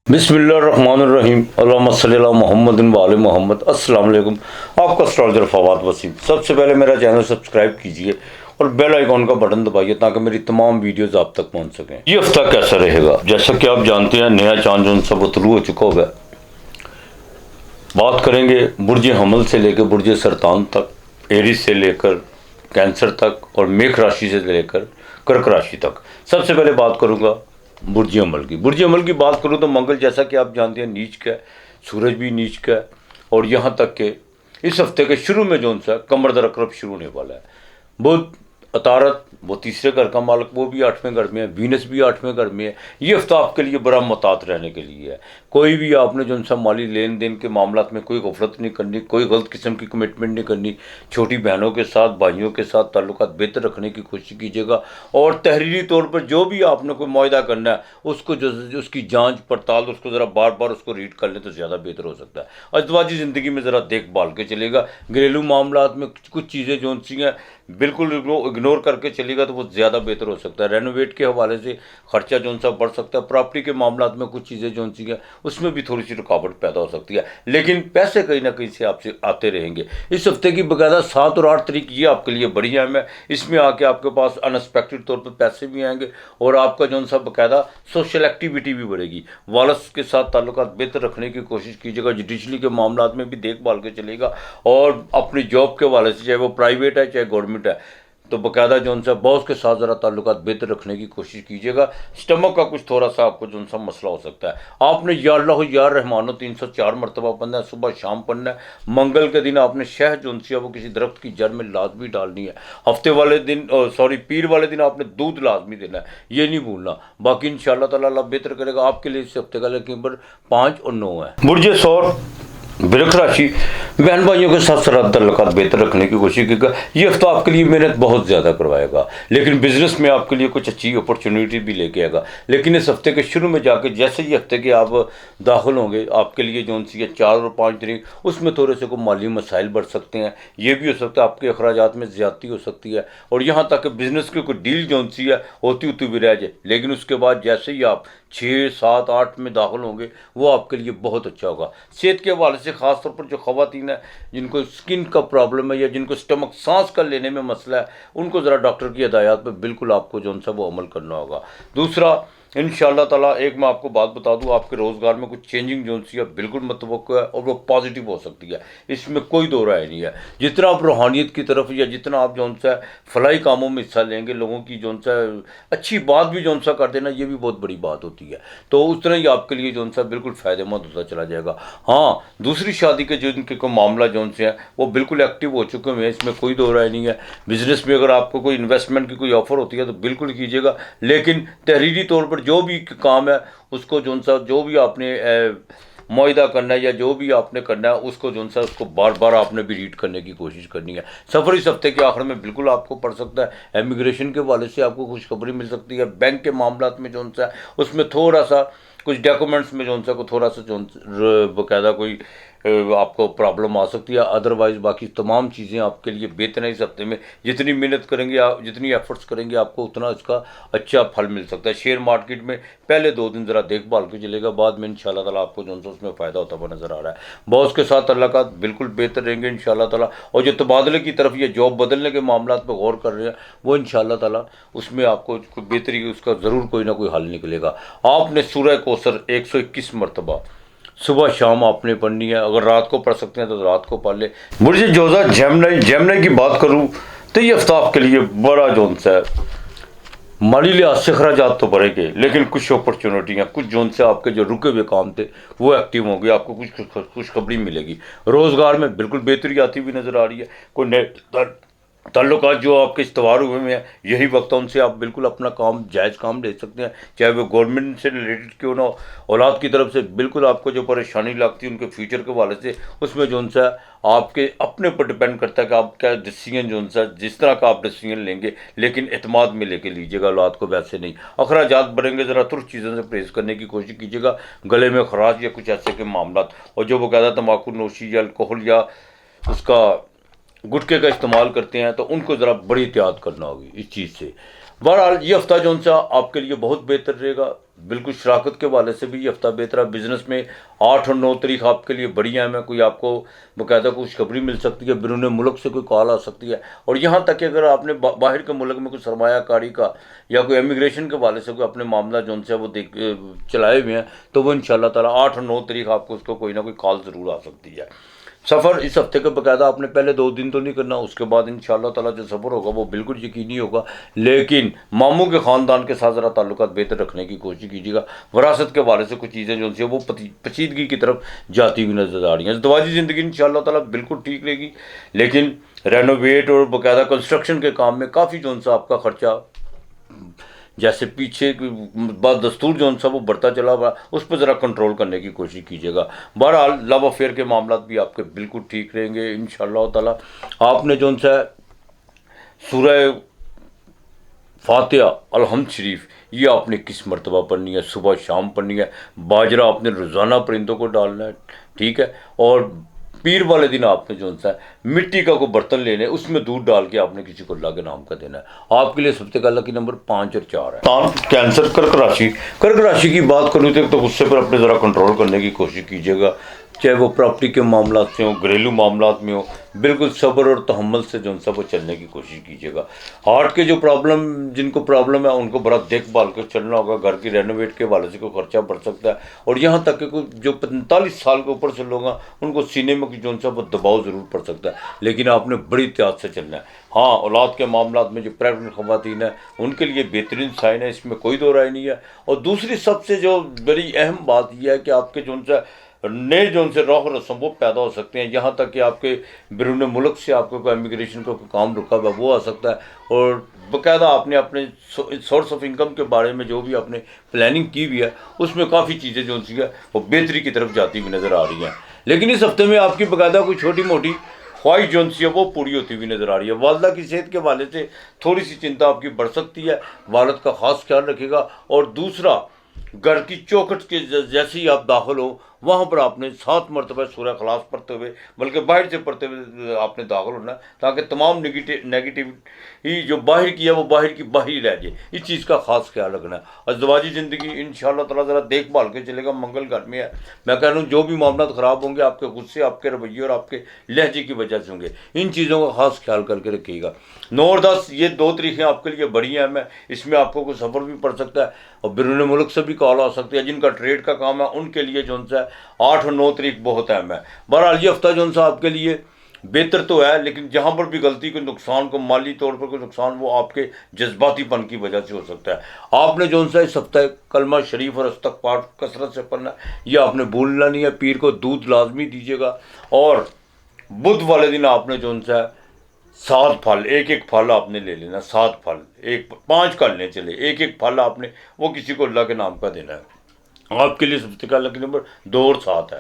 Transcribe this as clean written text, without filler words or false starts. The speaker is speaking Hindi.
बिस्मिल्लाहिर्रहमानिर्रहीम अल्लाहुम्मा सल्ली अला मुहम्मदिन व आले मोहम्मद। अस्सलाम वालेकुम। आपका एस्ट्रोलॉजर फवाद वसीम। सबसे पहले मेरा चैनल सब्सक्राइब कीजिए और बेल आइकॉन का बटन दबाइए ताकि मेरी तमाम वीडियोस आप तक पहुंच सकें। ये हफ्ता कैसा रहेगा? जैसा कि आप जानते हैं, नया चांद जो सब तुलू हो चुका होगा। बात करेंगे बुर्ज हमल से लेकर बुर्ज सरतान तक, एरीज से लेकर कैंसर तक और मेष राशि से लेकर कर्क राशि तक। सबसे पहले बात करूंगा बुर्ज अमल की। बुर्ज अमल की बात करूं तो मंगल, जैसा कि आप जानते हैं, नीच का है, सूरज भी नीच का है और यहाँ तक कि इस हफ्ते के शुरू में जो सा कमर दर अकरब शुरू होने वाला है। बुध अतारत, वो तीसरे घर का मालिक, वो भी 8वें घर में है, वीनस भी 8वें घर में है। ये हफ्ता आपके लिए बड़ा मुतात रहने के लिए है। कोई भी आपने जो सा माली लेन देन के मामला में कोई गफलत नहीं करनी, कोई गलत किस्म की कमिटमेंट नहीं करनी। छोटी बहनों के साथ, भाइयों के साथ ताल्लुकात बेहतर रखने की कोशिश कीजिएगा और तहरीरी तौर पर जो भी आपने कोई मुआहदा करना है उसको जो उसकी जाँच पड़ताल, उसको ज़रा बार बार उसको रीड कर लें तो ज़्यादा बेहतर हो सकता है। अजवाजी ज़िंदगी में ज़रा देखभाल के चलेगा। घरेलू मामला में कुछ चीज़ें जो सी हैं बिल्कुल इग्नोर करके चलेगा तो वो ज़्यादा बेहतर हो सकता है। रेनोवेट के हवाले से खर्चा जो सा बढ़ सकता है। प्रॉपर्टी के मामला में कुछ चीज़ें जो सी हैं उसमें भी थोड़ी सी रुकावट पैदा हो सकती है, लेकिन पैसे कहीं ना कहीं से आपसे आते रहेंगे। इस हफ्ते की बाकायदा 7 और 8 तारीख ये आपके लिए बड़ी अहम है। इसमें आके आपके पास अनएक्सपेक्टेड तौर पर पैसे भी आएंगे और आपका जो सा बाकायदा सोशल एक्टिविटी भी बढ़ेगी। वालस के साथ ताल्लुकात बेहतर रखने की कोशिश कीजिएगा। जुडिशली के मामला में भी देखभाल के चलेगा और अपनी जॉब के हवाले से, चाहे वो प्राइवेट है चाहे गवर्नमेंट है, तो बाकायदा जो सा बॉस के साथ ज़रा ताल्लुकात बेहतर रखने की कोशिश कीजिएगा। स्टमक का कुछ थोड़ा सा आपको जो सा मसला हो सकता है। आपने या अल्लाह या रहमानो 304 मरतबा पढ़ना है, सुबह शाम पढ़ना है। मंगल के दिन आपने शह जो सी है वो किसी दरख्त की जड़ में लाजमी डालनी है। हफ्ते वाले दिन पीर वाले दिन आपने दूध लाजमी देना है, ये नहीं भूलना। बाकी इंशाअल्लाह ताला अल्लाह बेहतर करेगा आपके लिए। इस हफ्ते का नंबर 5 और 9 है। बुर्ज सौर वृक्ष राशि, बहन भाइयों के साथ साथ ताल्लुकात बेहतर रखने की कोशिश कीजिएगा। ये हफ्ता आपके लिए मेहनत बहुत ज़्यादा करवाएगा, लेकिन बिजनेस में आपके लिए कुछ अच्छी अपॉर्चुनिटी भी लेके आएगा। लेकिन इस हफ्ते के शुरू में जाके जैसे ही हफ्ते के आप दाखिल होंगे, आपके लिए जो सी है 4 और 5 तारीख, उसमें थोड़े से कोई माली मसाइल बढ़ सकते हैं। ये भी हो सकता है आपके अखराजात में ज़्यादती हो सकती है और यहाँ तक कि बिजनेस की कोई डील जो सी है होती होती भी रह जाए। लेकिन उसके बाद जैसे ही आप 6, 7, 8 में दाखिल होंगे वो आपके लिए बहुत अच्छा होगा। सेहत के हवाले से ख़ासतौर पर जो ख़वातीन है जिनको स्किन का प्रॉब्लम है या जिनको स्टमक सांस का लेने में मसला है, उनको ज़रा डॉक्टर की हिदायत पर बिल्कुल आपको जो सा वो अमल करना होगा। दूसरा, इंशाअल्लाह ताला एक मैं आपको बात बता दूं, आपके रोज़गार में कुछ चेंजिंग जो सी है बिल्कुल मतवक्को है और वो पॉजिटिव हो सकती है, इसमें कोई दो राय नहीं है। जितना आप रूहानियत की तरफ या जितना आप जो सा फलाई कामों में हिस्सा लेंगे, लोगों की जो सा अच्छी बात भी जो सा कर देना, ये भी बहुत बड़ी बात होती है। तो उस तरह ही आपके लिए जो सा बिल्कुल फ़ायदेमंद होता चला जाएगा। हाँ, दूसरी शादी के जो इनके को मामला जो से हैं वो बिल्कुल एक्टिव हो चुके हैं, इसमें कोई दो राय नहीं है। बिजनेस में अगर आपको कोई इन्वेस्टमेंट की कोई ऑफर होती है तो बिल्कुल कीजिएगा, लेकिन तहरीरी तौर पर जो भी काम है उसको जो भी आपने मुआहदा करना है या जो भी आपने करना है उसको उसको बार बार आपने भी रीड करने की कोशिश करनी है। सफ़र इस हफ्ते के आखिर में बिल्कुल आपको पड़ सकता है। इमिग्रेशन के वाले से आपको खुशखबरी मिल सकती है। बैंक के मामला में है उसमें थोड़ा सा कुछ डॉक्यूमेंट्स में को थोड़ा सा बाकायदा कोई आपको प्रॉब्लम आ सकती है। अदरवाइज़ बाकी तमाम चीज़ें आपके लिए बेहतर है। इस हफ्ते में जितनी मेहनत करेंगे आप, जितनी एफर्ट्स करेंगे, आपको उतना इसका अच्छा फल मिल सकता है। शेयर मार्केट में पहले 2 दिन ज़रा देखभाल के चलेगा, बाद में इंशाअल्लाह ताला आपको जो सा उसमें फ़ायदा होता हुआ नज़र आ रहा है। बॉस के साथ ताल्लुकात बिल्कुल बेहतर रहेंगे इंशाअल्लाह ताला। और जो तबादले की तरफ या जॉब बदलने के मामला पर गौर कर रहे हैं वो इंशाअल्लाह ताला उसमें आपको बेहतरी उसका ज़रूर कोई ना कोई हल निकलेगा। आपने सूरह कौसर 121 मरतबा सुबह शाम आपने पढ़नी है। अगर रात को पढ़ सकते हैं तो रात को पढ़ ले। मुझे जोजा जेमनाई की बात करूं तो ये हफ्ता आपके लिए बड़ा जो सा है माली लिहाज से अखराजात तो बढ़ेंगे, लेकिन कुछ अपॉर्चुनिटियाँ, कुछ जोन से आपके जो रुके हुए काम थे वो एक्टिव होंगे। आपको कुछ खुशखबरी मिलेगी। रोज़गार में बिल्कुल बेहतरी आती हुई नज़र आ रही है। कोई नए ताल्लुकात जो आपके इस्तवार हुए हैं, यही वक्त है, उनसे आप बिल्कुल अपना काम जायज़ काम ले सकते हैं, चाहे वो गवर्नमेंट से रिलेटेड क्यों ना हो। औलाद की तरफ से बिल्कुल आपको जो परेशानी लगती है उनके फ्यूचर के हवाले से, उसमें जो सा आपके अपने पर डिपेंड करता है कि आप क्या डिसीजन जो सा जिस तरह का आप डिसीजन लेंगे, लेकिन एतमाद में लेके लीजिएगा औलाद को, वैसे नहीं। अखराजात बढ़ेंगे, ज़रा तुर्क चीज़ों से परहेज़ करने की कोशिश कीजिएगा। गले में खराश या कुछ ऐसे के मामला, और जो बाकायदा तम्बाकू नोशी या अल्कोहल या उसका गुटखे का इस्तेमाल करते हैं तो उनको ज़रा बड़ी एहतियात करना होगी इस चीज़ से। बहरहाल ये हफ्ता जो सा आपके लिए बहुत बेहतर रहेगा। बिल्कुल शराकत के वाले से भी ये हफ्ता बेहतर है। बिजनेस में 8 और 9 तारीख आपके लिए बढ़िया है। कोई आपको बाकायदा खुशखबरी मिल सकती है, बैरून मुल्क से कोई कॉल आ सकती है। और यहाँ तक कि अगर आपने बाहर के मुल्क में कोई सरमायाकारी का या कोई इमिग्रेशन के वाले से कोई अपने मामला जो उनसे वो देख चलाए हुए हैं, तो वो इंशाल्लाह ताला 8 और 9 तारीख आपको उसको कोई ना कोई कॉल ज़रूर आ सकती है। सफ़र इस हफ्ते का बाकायदा आपने पहले 2 दिन तो नहीं करना, उसके बाद इंशाल्लाह ताला जो सफ़र होगा वो बिल्कुल यकीनी होगा। लेकिन मामू के ख़ानदान के साथ ज़रा ताल्लुकात बेहतर रखने की कोशिश कीजिएगा। विरासत के बारे से कुछ चीज़ें जो सी वो पचीदगी की तरफ जाती हुई नजर आ रही हैं। दवाजी ज़िंदगी इंशाल्लाह ताला बिल्कुल ठीक रहेगी, लेकिन रेनोवेट और बाकायदा कंस्ट्रक्शन के काम में काफ़ी जो सा आपका ख़र्चा जैसे पीछे बाद दस्तूर जो सा वो बढ़ता चला हुआ, उस पर ज़रा कंट्रोल करने की कोशिश कीजिएगा। बहरहाल लव अफेयर के मामला भी आपके बिल्कुल ठीक रहेंगे इंशाल्लाह ताला। आपने जो सा सूरह फातिहा अलहम्द शरीफ ये आपने किस मरतबा पढ़नी है, सुबह शाम पढ़नी है। बाजरा आपने रोज़ाना परिंदों को डालना है, ठीक है। और पीर वाले दिन आपने जो सा मिट्टी का कोई बर्तन लेने, उसमें दूध डाल के आपने किसी को अल्लाह के नाम का देना है। आपके लिए सबसे पहला की नंबर 5 और 4 है। कैंसर, कर्क राशि की बात करूँ तो गुस्से पर अपने ज़रा कंट्रोल करने की कोशिश कीजिएगा, चाहे वो प्रॉपर्टी के मामला से हो, घरेलू मामला में हो। बिल्कुल सब्र और तहम्मुल से जो सब चलने की कोशिश कीजिएगा। हार्ट के जो प्रॉब्लम जिनको प्रॉब्लम है उनको बड़ा देखभाल कर चलना होगा। घर की रेनोवेट के वाले से कोई खर्चा बढ़ सकता है। और यहाँ तक कि कोई जो 45 साल के ऊपर से लोग हैं उनको सीने में जो सा वो दबाव ज़रूर पड़ सकता है, लेकिन आपने बड़ी एहतियात से चलना है। हाँ, औलाद के मामला में जो प्रेगनेंट ख़वातीन है उनके लिए बेहतरीन साइन है, इसमें कोई दो राय नहीं है। और दूसरी सबसे जो बड़ी अहम बात यह है कि आपके जो सा नए जो उनसे रौख रस्म वो पैदा हो सकते हैं। यहाँ तक कि आपके बैरून मुल्क से आपको कोई इमिग्रेशन का कोई काम रुका हुआ वो आ सकता है। और बाकायदा आपने अपने सोर्स ऑफ इनकम के बारे में जो भी आपने प्लानिंग की हुई है उसमें काफ़ी चीज़ें जो सी है वो बेहतरी की तरफ जाती हुई नज़र आ रही हैं। लेकिन इस हफ्ते में आपकी बाकायदा कोई छोटी मोटी ख्वाहिश जो सी है वो पूरी होती हुई नज़र आ रही है। वालदा की सेहत के वाले से थोड़ी सी चिंता आपकी बढ़ सकती है, वालद का ख़ास ख्याल रखेगा। और दूसरा, घर की चौखट के जैसे ही आप दाखिल हो वहाँ पर आपने 7 मरतबा सूरह इखलास पढ़ते हुए, बल्कि बाहर से पढ़ते हुए आपने दाखिल होना है, ताकि तमाम नेगेटिविटी जो बाहर की है वो बाहर की बाहर ही रह जाए। इस चीज़ का खास ख्याल रखना है। अज़दवाजी ज़िंदगी इंशाअल्लाह ताला ज़रा देखभाल के चलेगा, मंगल घर में है। मैं कह रहा हूँ जो भी मामला ख़राब होंगे आपके गुस्से, आपके रवैये और आपके लहजे की वजह से होंगे। इन चीज़ों का खास ख्याल करके रखिएगा। 9 और 10 ये 2 तारीखें आपके लिए बढ़िया है। मैं इसमें आपको कोई सफ़र भी पड़ सकता है और बैरून मुल्क से भी कॉल आ सकती है। जिनका ट्रेड का काम है उनके लिए जो सा 8 और 9 तारीख बहुत अहम है। बहरहाल ये हफ्ता जो सा आपके लिए बेहतर तो है, लेकिन जहाँ पर भी गलती को नुकसान को माली तौर पर कोई नुकसान वो आपके जज्बातीपन की वजह से हो सकता है। आपने जो सा इस हफ्ते कलमा शरीफ और इस्तग़फ़ार कसरत से पढ़ना है, ये आपने भूलना नहीं है। पीर को दूध लाजमी दीजिएगा। और बुध वाले दिन आपने जो सा 7 फल, एक फल आपने ले लेना। 7 फल, 5 कर लें चले, एक फल आपने वो किसी को अल्लाह के नाम का देना है। आपके लिए सबसे पहला नंबर 2 और 7 है।